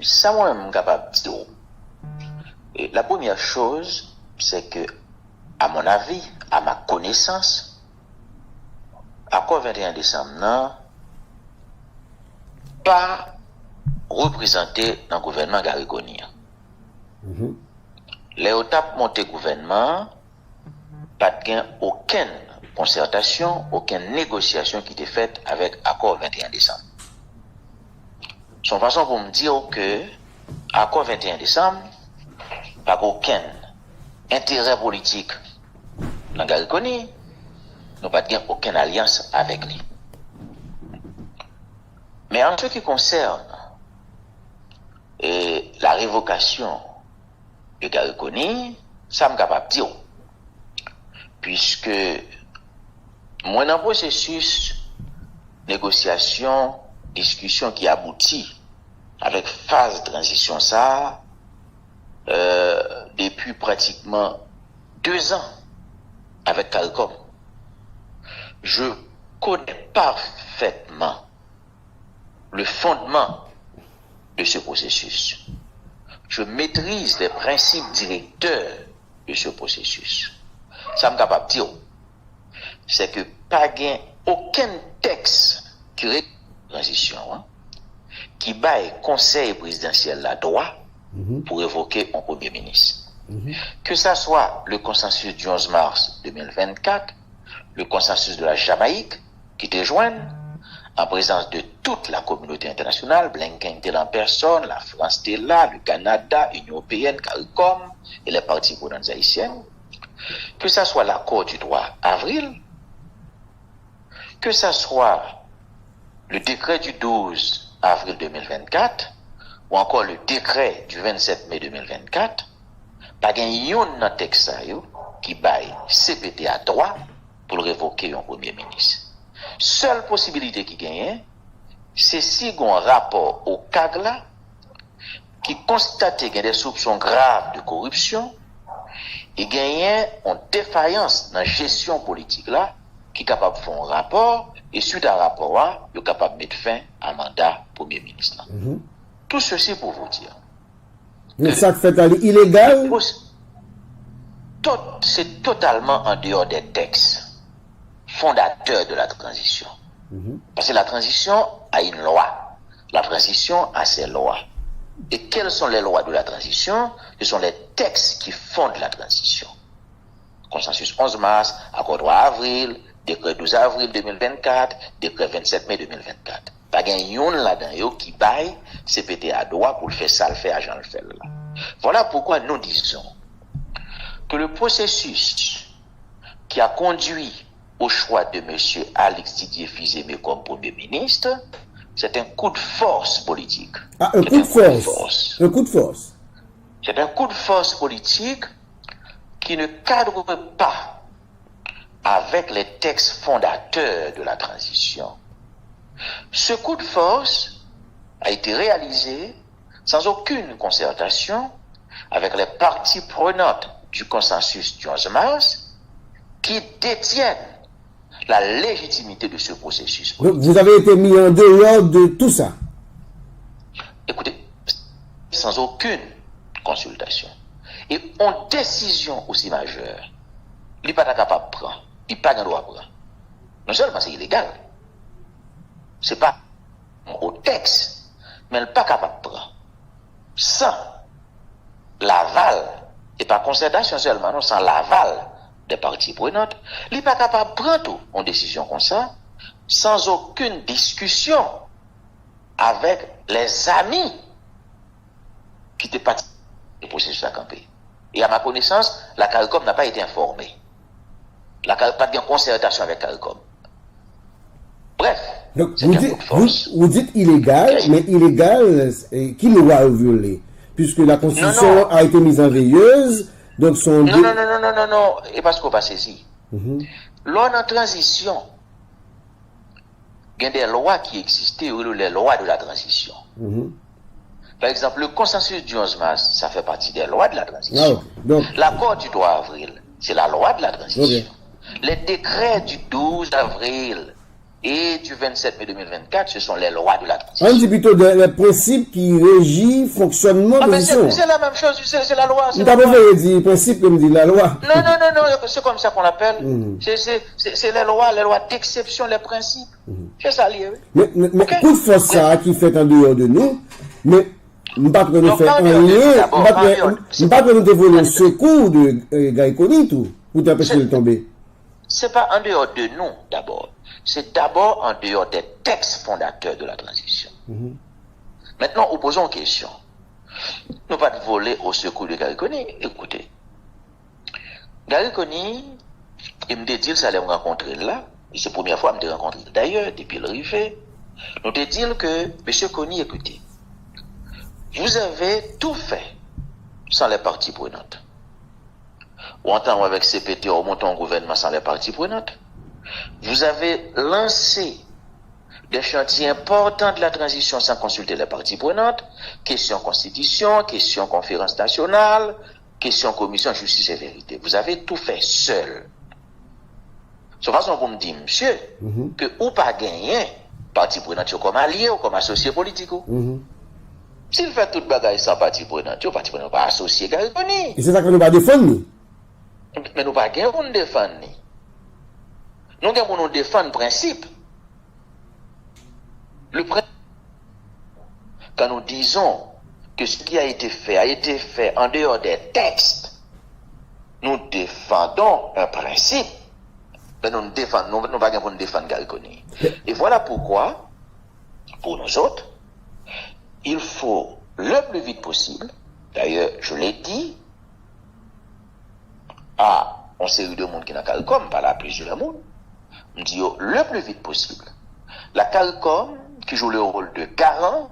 ça moi-même capable de dire. Et la première chose, c'est que, à mon avis, à ma connaissance, accord 21 décembre, non, pas représenté dans le gouvernement Gariconi. Les étapes monté gouvernement, pas de aucune concertation, aucune négociation qui était faite avec accord 21 décembre. Son façon pour me dire que accord 21 décembre, pas aucun intérêt politique dans Gariconi, nous pas de aucune alliance avec lui. Mais en ce qui concerne la révocation de Gariconi, ça me capable de dire. Puisque, moi, dans le processus négociation, discussion qui aboutit avec phase de transition, ça, depuis pratiquement 2 ans avec Calcom, je connais parfaitement le fondement de ce processus. Je maîtrise les principes directeurs de ce processus. Ça me capable de dire, c'est que pas gain aucun texte qui règle la transition, qui baille conseil présidentiel la droit pour évoquer un premier ministre. Que ça soit le consensus du 11 mars 2024, le consensus de la Jamaïque qui te joignent, en présence de toute la communauté internationale, Blinken était en personne, la France était là, le Canada, l'Union européenne, CARICOM et les parties prenantes haïtiennes, que ça soit l'accord du 3 avril, que ça soit le décret du 12 avril 2024, ou encore le décret du 27 mai 2024, pas yon dans texte qui baille CPT à droit pour révoquer un premier ministre. Seule possibilité qui gagne, c'est si on rapport au CAGLA qui constate qu'il y a des soupçons graves de corruption et gagne une défaillance dans la gestion politique là, qui est capable de faire un rapport et suite à un rapport, il est capable de mettre fin à un mandat Premier ministre. Tout ceci pour vous dire. Mais ça fait illégal? C'est totalement en dehors des textes fondateurs de la transition. Parce que la transition a une loi. La transition a ses lois. Et quelles sont les lois de la transition? Ce sont les textes qui fondent la transition. Consensus 11 mars, accord 3 avril, décret 12 avril 2024, décret 27 mai 2024. Pas gain yon là-dedans qui baille CPT à droit pour le faire ça, le fait agent le fait là. Voilà pourquoi nous disons que le processus qui a conduit au choix de M. Alex Didier Fils-Aimé comme Premier ministre, c'est un coup de force politique. Ah, un coup de force. Un coup de force. C'est un coup de force politique qui ne cadre pas avec les textes fondateurs de la transition. Ce coup de force a été réalisé sans aucune concertation avec les parties prenantes du consensus du 11 mars qui détiennent la légitimité de ce processus. Donc, vous avez été mis en dehors de tout ça? Écoutez, sans aucune consultation. Et en décision aussi majeure, il n'est pas capable de prendre, il n'est pas droit de prendre. Non seulement c'est illégal, c'est pas au texte, mais il n'est pas capable de prendre. Sans l'aval, et pas concertation seulement, non, sans l'aval des parties prenantes, il n'est pas capable de prendre tout en décision comme ça, sans aucune discussion avec les amis qui étaient partis du processus à camper. Et à ma connaissance, la CARICOM n'a pas été informée. La CARICOM n'a pas de concertation avec CARICOM. Bref, donc, vous dites illégal, mais illégal, qui loi violé? Puisque la Constitution a été mise en veilleuse, donc son... Non, et parce qu'on va saisir. Lors de la transition, il y a des lois qui existaient, les lois de la transition. Par exemple, le consensus du 11 mars, ça fait partie des lois de la transition. L'accord du 3 avril, c'est la loi de la transition. Les décrets du 12 avril et du 27 mai 2024, ce sont les lois de la transition. On dit plutôt les principes qui régissent fonctionnement de l'opposition. C'est la même chose, c'est la loi. Vous n'avez pas dit principe comme dit la loi. Non, c'est comme ça qu'on l'appelle. C'est les lois d'exception, les principes. C'est ça lié. Mais coup de force ça qui fait en dehors de nous, mais nous ne pouvons pas faire un lien, nous ne pouvons pas nous dévoiler un secours de Gaïkoni tout, pour t'empêcher de tomber. C'est pas en dehors de nous d'abord. C'est d'abord en dehors des textes fondateurs de la transition. Maintenant, nous posons une question. Nous pas de voler au secours de Gaïkoni. Écoutez, Gaïkoni, il me dit que ça allait me rencontrer là. C'est la première fois que je me rencontré d'ailleurs, depuis le rivet. Nous te dire que, M. Kony, écoutez, vous avez tout fait sans les parties prenantes. Ou entend avec CPT, on monte en gouvernement sans les parties prenantes. Vous avez lancé des chantiers importants de la transition sans consulter les parties prenantes. Question constitution, question conférence nationale, question commission justice et vérité. Vous avez tout fait seul. De toute façon, vous me dites, monsieur, que ou pas gagner, parti prenant comme allié ou comme associé politique. S'il fait toute bagaille sans parti prenant, parti prenant pas associé Gaïkoni. Et c'est ça que nous pas défendre. Mais nous pas gagner pour nous défendre. Nous gagnons pour nous défendre le principe. Le principe, quand nous disons que ce qui a été fait en dehors des textes, nous défendons un principe. Mais nous ne défendons pas pour nous défendre Gaïkoni. Et voilà pourquoi, pour nous autres, il faut le plus vite possible, d'ailleurs, je l'ai dit, à une série de monde qui n'a Calcom, pas là plusieurs monde, on dit le plus vite possible. La Calcom, qui joue le rôle de garant,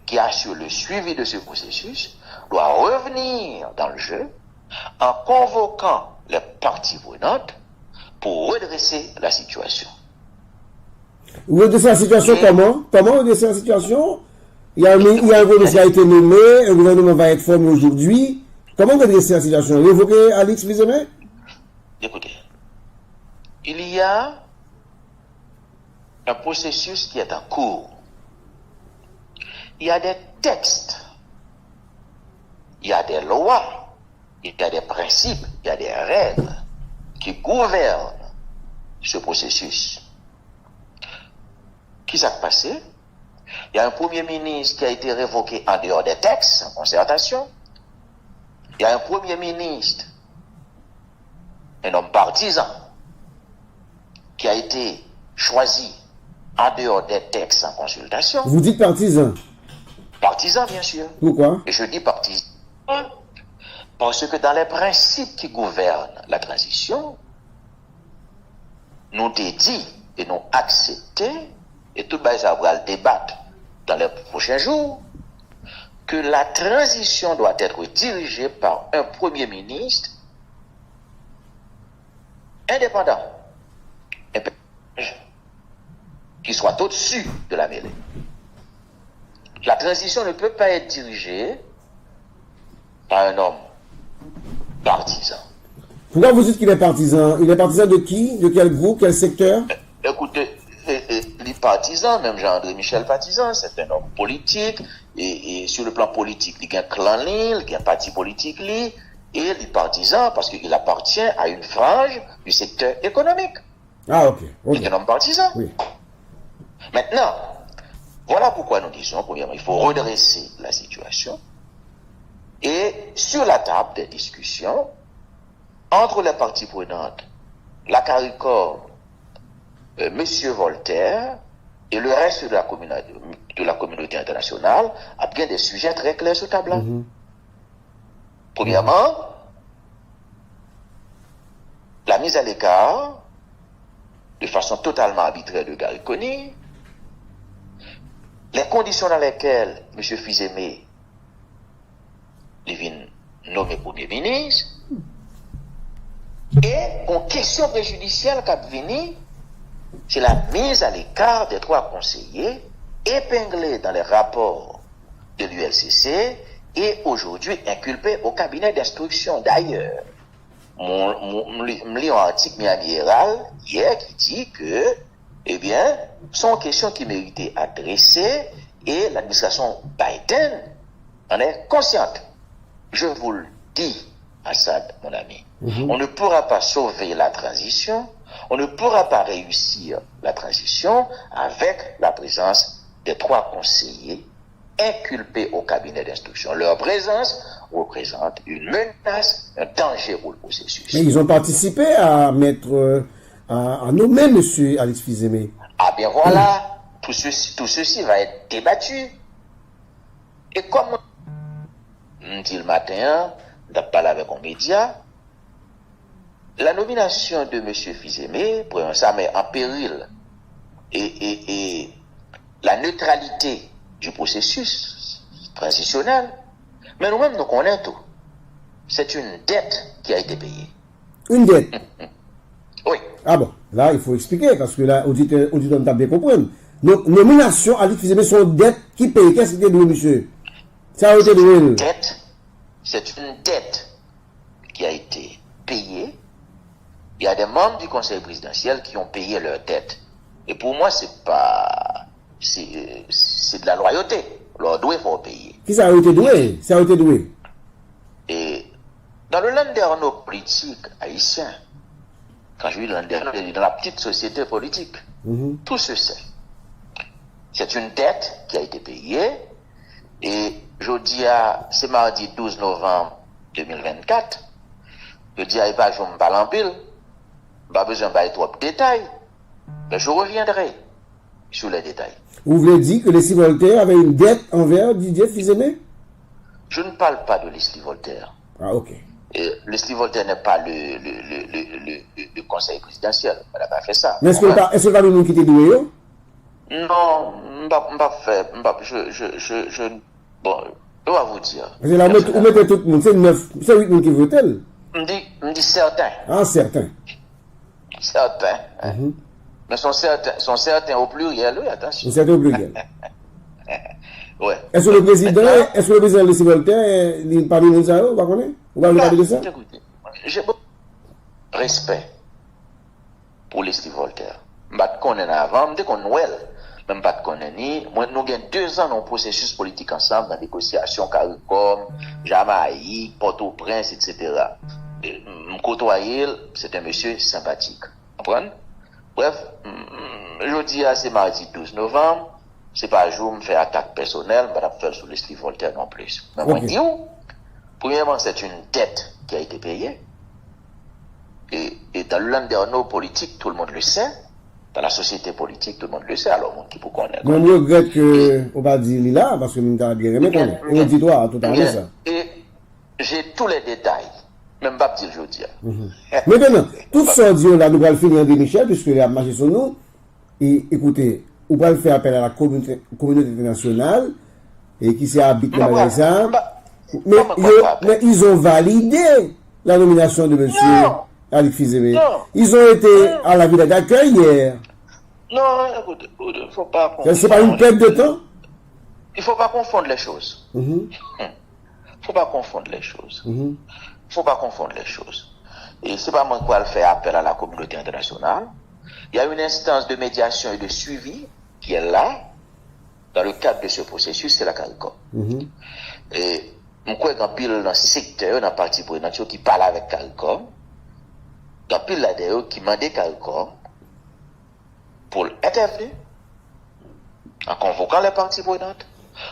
qui assure le suivi de ce processus, doit revenir dans le jeu en convoquant les parties prenantes pour redresser la situation. Redresser la situation comment? Comment redresser la situation? Il y a un gouvernement qui a été nommé, un gouvernement va être formé aujourd'hui. Comment redresser la situation? Évoquez Alix Vizeme? Écoutez, il y a un processus qui est en cours. Il y a des textes, il y a des lois, il y a des principes, il y a des règles qui gouvernent ce processus. Qui s'est passé? Il y a un premier ministre qui a été révoqué en dehors des textes, en concertation. Il y a un premier ministre, un homme partisan, qui a été choisi en dehors des textes en consultation. Vous dites partisan? Partisan, bien sûr. Pourquoi? Et je dis partisan parce que dans les principes qui gouvernent la transition, nous dit et nous accepté, et tout le monde va le débattre dans les prochains jours, que la transition doit être dirigée par un premier ministre indépendant, qui soit au-dessus de la mêlée. La transition ne peut pas être dirigée par un homme partisan. Pourquoi vous dites qu'il est partisan? Il est partisan de qui? De quel groupe? Quel secteur? Écoutez, les partisans, même Jean-André Michel Partisan, c'est un homme politique, et sur le plan politique, il y a un clan, il y a un parti politique, et les partisans, parce qu'il appartient à une frange du secteur économique. Ah, ok. Il est un homme partisan. Oui. Maintenant, voilà pourquoi nous disons, premièrement, il faut redresser la situation, et sur la table des discussions, entre les parties prenantes, la CARICOM, Monsieur Voltaire et le reste de la communauté internationale, a bien des sujets très clairs sur table. Premièrement, la mise à l'écart, de façon totalement arbitraire de Gaïkoni, les conditions dans lesquelles M. Fizeme vient nommé Premier ministre, et en question préjudicielle qu'a venu, c'est la mise à l'écart des trois conseillers épinglés dans les rapports de l'ULCC et aujourd'hui inculpés au cabinet d'instruction. D'ailleurs, je lis un article Miami Herald hier qui dit que eh bien, sont questions qui méritaient adressées et l'administration Biden en est consciente. Je vous le dis, Assad, mon ami, on ne pourra pas sauver la transition, on ne pourra pas réussir la transition avec la présence des 3 conseillers inculpés au cabinet d'instruction. Leur présence représente une menace, un danger pour le processus. Mais ils ont participé à mettre, à nommer M. Alix Fils-Aimé. Ah bien voilà, tout ceci va être débattu. Et comme on dit le matin, on parlé avec un média, la nomination de M. Fils-Aimé, ça met en péril et la neutralité du processus transitionnel. Mais nous-mêmes, nous connaissons tout. C'est une dette qui a été payée. Une dette? Oui. Ah bon, là, il faut expliquer, parce que là, auditeur t'a bien comprendre. Donc, nomination Alix Fils-Aimé, son dette qui paye. Qu'est-ce que c'était de monsieur? Ça a été de c'est une dette qui a été payée. Il y a des membres du conseil présidentiel qui ont payé leur dette. Et pour moi, c'est de la loyauté. Leur doit, il faut payer. Qui ça a été doué? Ça a été doué. Et dans le landerneau politique haïtien, quand je dis landerneau, dans la petite société politique, tout se sait. C'est une dette qui a été payée. Et je dis c'est mardi 12 novembre 2024. Je dis à pas je me parle en pile. Pas besoin de trop de détails. Mais je reviendrai sur les détails. Vous voulez dire que Leslie Voltaire avait une dette envers Didier Fils-Aimé? Je ne parle pas de Leslie Voltaire. Ah, ok. Leslie Voltaire n'est pas le conseil présidentiel. Elle n'a pas fait ça. Mais est-ce que pas le monde qui était doué? Non, bon, je dois vous dire. Parce que là, vous mettez tout le monde, c'est 8 personnes qui votent. Me dit certains. Ah, certains. Certains. Mais sont certains au pluriel, oui, attention. Certains au pluriel. Ouais. Est-ce que le président Leslie Voltaire, il parle de ça, vous connaissez? Vous parlez de ça? Écoutez, j'ai beaucoup de respect pour Leslie Voltaire. Je ne connais pas avant, je connais Noël. Même pas de connaître ni. Moi, nous avons 2 ans dans le processus politique ensemble, dans la négociation, CARICOM, Jamaïque, Port-au-Prince, etc. Me côtoyer, c'est un monsieur sympathique. Vous comprenez? Bref, je dis c'est mardi 12 novembre, c'est pas un jour me faire attaque personnelle, je vais faire sur Leslie Voltaire non plus. Mais moi, je dis, premièrement, c'est une dette qui a été payée. Et dans le landerneau politique, tout le monde le sait. Dans la société politique, tout le monde le sait, alors on qui peut connaître. Mais je regrette qu'on va dire là, parce que nous avons bien aimé connaître. On dit toi, tout à l'heure ça. Et j'ai tous les détails, même pas dire je dis. Maintenant, tout ça dit là, nous allons finir André Michel, puisque il a marché sur nous. Et écoutez, on va faire appel à la communauté internationale, et qui s'est habité dans ça. Mais ils ont validé la nomination de monsieur Alix Fils-Aimé. Ils ont été à la ville d'accueil hier. Non, écoute, il ne faut pas confondre. C'est pas une perte de temps? Il ne faut pas confondre les choses. Il ne faut pas confondre les choses. Il faut pas confondre les choses. Et c'est pas moi qui vais faire appel à la communauté internationale. Il y a une instance de médiation et de suivi qui est là, dans le cadre de ce processus, c'est la CARICOM. Et je crois qu'en pile dans le secteur, dans le parti prenant, qui parle avec CARICOM, dans pile là-dedans, qui demandait CARICOM pour intervenir en convoquant les parties prenantes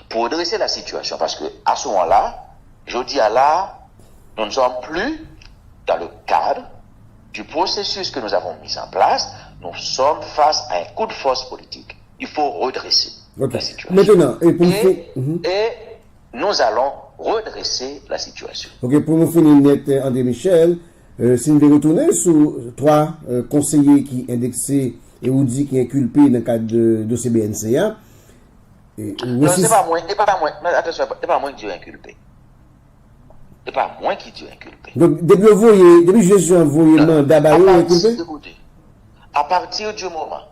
pour redresser la situation. Parce que à ce moment-là, je dis à là, nous ne sommes plus dans le cadre du processus que nous avons mis en place. Nous sommes face à un coup de force politique. Il faut redresser la situation. Maintenant, et nous allons redresser la situation. Ok, pour nous finir net, André Michel, si nous devons retourner sur 3 conseillers qui indexés et ou dit qui inculpés dans le cadre de CBNCA. Non, c'est pas moi, mais attention, c'est pas moi qui dis inculpé. C'est pas moi qui dis inculpé. Donc, depuis je suis envoyé mandat inculpé? Écoutez, à partir du moment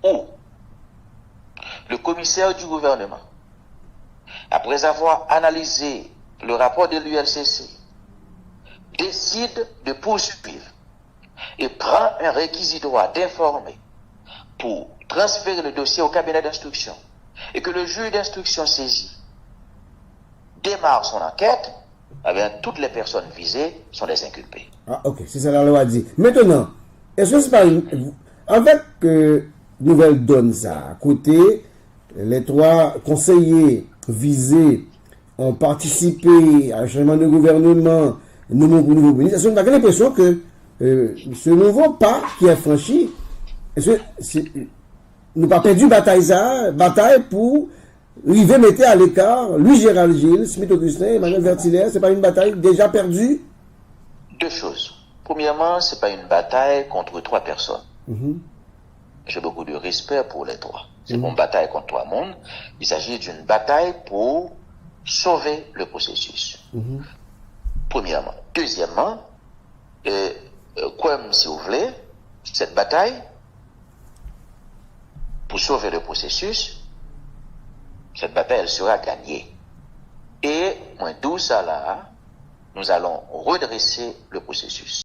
où le commissaire du gouvernement, après avoir analysé le rapport de l'ULCC, décide de poursuivre et prend un réquisitoire d'informer pour transférer le dossier au cabinet d'instruction et que le juge d'instruction saisi démarre son enquête, eh bien, toutes les personnes visées sont des inculpés. Ah, ok, c'est ça la loi dit. Maintenant, est-ce que c'est pas une... Avec nouvelle donne ça, à côté, les 3 conseillers visés ont participé à un changement de gouvernement, nouveau ministre, est-ce qu'on a l'impression que ce nouveau pas qui est franchi, est-ce que nous pas perdu bataille pour arriver mettre à l'écart Louis Gérald Gilles, Smith Augustin, Emmanuel Vertillaire, c'est pas une bataille déjà perdue? 2 choses. Premièrement, c'est pas une bataille contre 3 personnes. J'ai beaucoup de respect pour les 3. C'est pas une bataille contre 3 mondes. Il s'agit d'une bataille pour sauver le processus. Premièrement. Deuxièmement, comme si vous voulez, cette bataille pour sauver le processus, cette bataille, elle sera gagnée. Et, moins d'où ça là, nous allons redresser le processus.